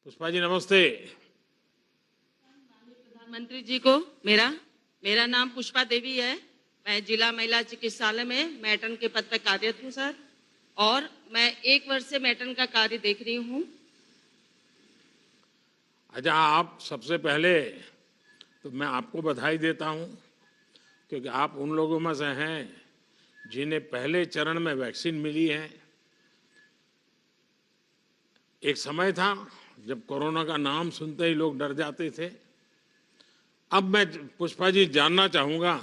पुष्पा जी नमस्ते। प्रधानमंत्री जी को मेरा मेरा नाम पुष्पा देवी है। मैं जिला महिला चिकित्सालय में मैटर्न के पद पर कार्यरत हूँ सर, और मैं 1 वर्ष से मैटर्न का कार्य देख रही हूँ। अच्छा, आप सबसे पहले तो मैं आपको बधाई देता हूँ, क्योंकि आप उन लोगों में से हैं जिन्हें पहले चरण में वैक्सीन मिली है। एक समय था जब कोरोना का नाम सुनते ही लोग डर जाते थे। अब मैं पुष्पा जी जानना चाहूँगा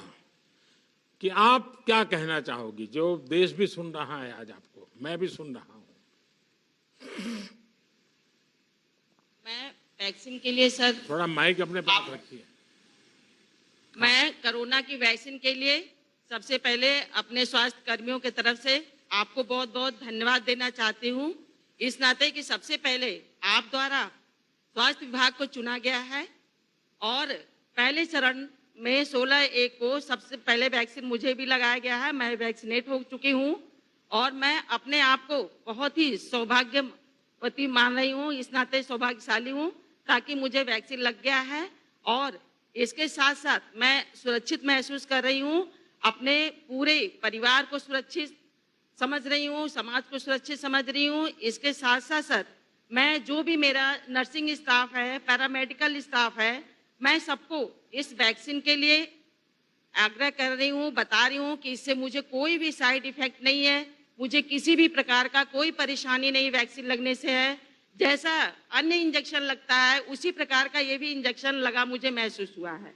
कि आप क्या कहना चाहोगी, जो देश भी सुन रहा है आज आपको, मैं भी सुन रहा हूँ। मैं वैक्सीन के लिए सर, थोड़ा माइक अपने पास रखिए। मैं कोरोना की वैक्सीन के लिए सबसे पहले अपने स्वास्थ्य कर्मियों की तरफ से आपको बहुत बहुत धन्यवाद देना चाहती हूँ, इस नाते कि सबसे पहले आप द्वारा स्वास्थ्य विभाग को चुना गया है और पहले चरण में 16/1 को सबसे पहले वैक्सीन मुझे भी लगाया गया है। मैं वैक्सीनेट हो चुकी हूँ और मैं अपने आप को बहुत ही सौभाग्यवती मान रही हूँ, इस नाते सौभाग्यशाली हूँ ताकि मुझे वैक्सीन लग गया है। और इसके साथ साथ मैं सुरक्षित महसूस कर रही हूँ, अपने पूरे परिवार को सुरक्षित समझ रही हूँ, समाज को सुरक्षित समझ रही हूँ। इसके साथ साथ सर, मैं जो भी मेरा नर्सिंग स्टाफ है, पैरामेडिकल स्टाफ है, मैं सबको इस वैक्सीन के लिए आग्रह कर रही हूँ, बता रही हूँ कि इससे मुझे कोई भी साइड इफेक्ट नहीं है, मुझे किसी भी प्रकार का कोई परेशानी नहीं वैक्सीन लगने से है। जैसा अन्य इंजेक्शन लगता है उसी प्रकार का ये भी इंजेक्शन लगा मुझे महसूस हुआ है।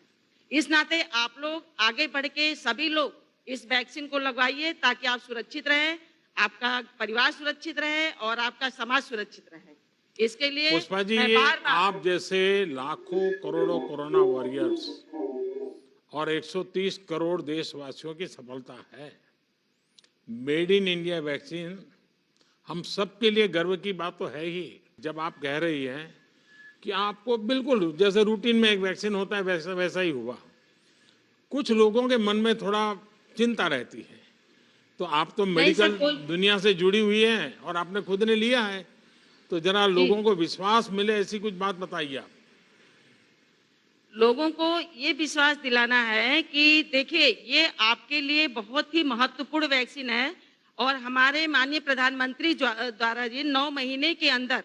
इस नाते आप लोग आगे बढ़ के सभी लोग इस वैक्सीन को लगवाइए ताकि आप सुरक्षित रहें, आपका परिवार सुरक्षित रहे और आपका समाज सुरक्षित रहे। इसके लिए पुष्पा जी, मैं ये बार-बार आप जैसे लाखों करोड़ों कोरोना वॉरियर्स और 130 करोड़ देशवासियों की सफलता है। मेड इन इंडिया वैक्सीन हम सबके लिए गर्व की बात तो है ही। जब आप कह रही हैं कि आपको बिल्कुल जैसे रूटीन में एक वैक्सीन होता है वैसा वैसा ही हुआ, कुछ लोगों के मन में थोड़ा चिंता रहती है। तो आप तो नहीं सर, मेडिकल दुनिया से जुड़ी हुई हैं और आपने खुद ने लिया है, तो जरा जी, लोगों को विश्वास मिले ऐसी कुछ बात बताइए आप। लोगों को ये विश्वास दिलाना है कि देखिए ये आपके लिए बहुत ही महत्वपूर्ण वैक्सीन है और हमारे माननीय प्रधानमंत्री द्वारा जी 9 महीने के अंदर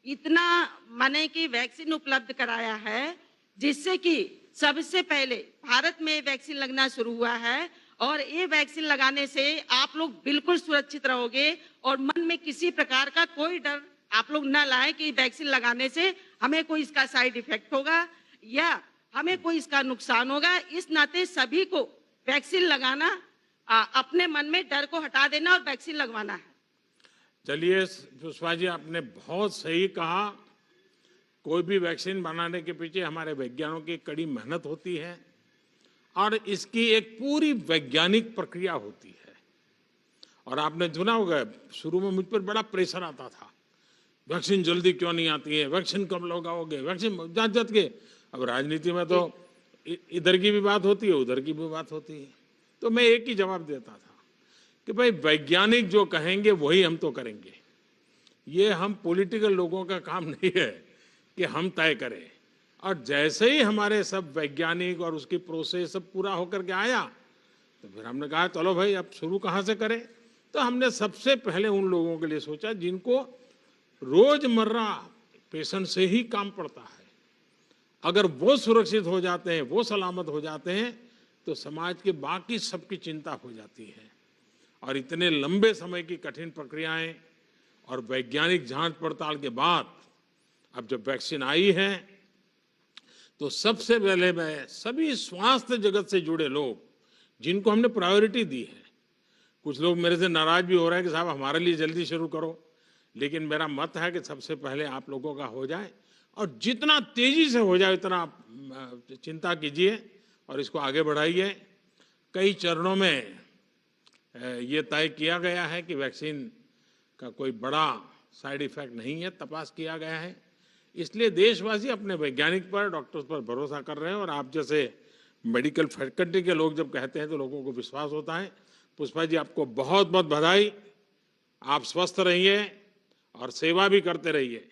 इतना माने कि वैक्सीन उपलब्ध कराया है, जिससे कि सबसे पहले भारत में वैक्सीन लगना शुरू हुआ है। और ये वैक्सीन लगाने से आप लोग बिल्कुल सुरक्षित रहोगे और मन में किसी प्रकार का कोई डर आप लोग न लाए कि वैक्सीन लगाने से हमें कोई इसका साइड इफेक्ट होगा या हमें कोई इसका नुकसान होगा। इस नाते सभी को वैक्सीन लगाना, अपने मन में डर को हटा देना और वैक्सीन लगवाना है। चलिए पुष्पा जी, आपने बहुत सही कहा। कोई भी वैक्सीन बनाने के पीछे हमारे वैज्ञानिकों की कड़ी मेहनत होती है और इसकी एक पूरी वैज्ञानिक प्रक्रिया होती है। और आपने सुना होगा, शुरू में मुझ पर बड़ा प्रेशर आता था, वैक्सीन जल्दी क्यों नहीं आती है, वैक्सीन कब लगाओगे, वैक्सीन जांच जांच के। अब राजनीति में तो इधर की भी बात होती है, उधर की भी बात होती है। तो मैं एक ही जवाब देता था कि भाई वैज्ञानिक जो कहेंगे वही हम तो करेंगे। ये हम पॉलिटिकल लोगों का काम नहीं है कि हम तय करें। और जैसे ही हमारे सब वैज्ञानिक और उसकी प्रोसेस सब पूरा होकर के आया, तो फिर हमने कहा चलो भाई अब शुरू कहाँ से करें। तो हमने सबसे पहले उन लोगों के लिए सोचा जिनको रोजमर्रा पेशेंट से ही काम पड़ता है। अगर वो सुरक्षित हो जाते हैं, वो सलामत हो जाते हैं, तो समाज के बाकी सबकी चिंता हो जाती है। और इतने लंबे समय की कठिन प्रक्रियाएं और वैज्ञानिक जांच पड़ताल के बाद अब जब वैक्सीन आई है, तो सबसे पहले मैं सभी स्वास्थ्य जगत से जुड़े लोग जिनको हमने प्रायोरिटी दी है, कुछ लोग मेरे से नाराज भी हो रहे हैं कि साहब हमारे लिए जल्दी शुरू करो, लेकिन मेरा मत है कि सबसे पहले आप लोगों का हो जाए और जितना तेजी से हो जाए उतना आप चिंता कीजिए और इसको आगे बढ़ाइए। कई चरणों में ये तय किया गया है कि वैक्सीन का कोई बड़ा साइड इफेक्ट नहीं है, तपास किया गया है। इसलिए देशवासी अपने वैज्ञानिक पर, डॉक्टर्स पर भरोसा कर रहे हैं और आप जैसे मेडिकल फैकल्टी के लोग जब कहते हैं तो लोगों को विश्वास होता है। पुष्पा जी, आपको बहुत बहुत बधाई। आप स्वस्थ रहिए और सेवा भी करते रहिए।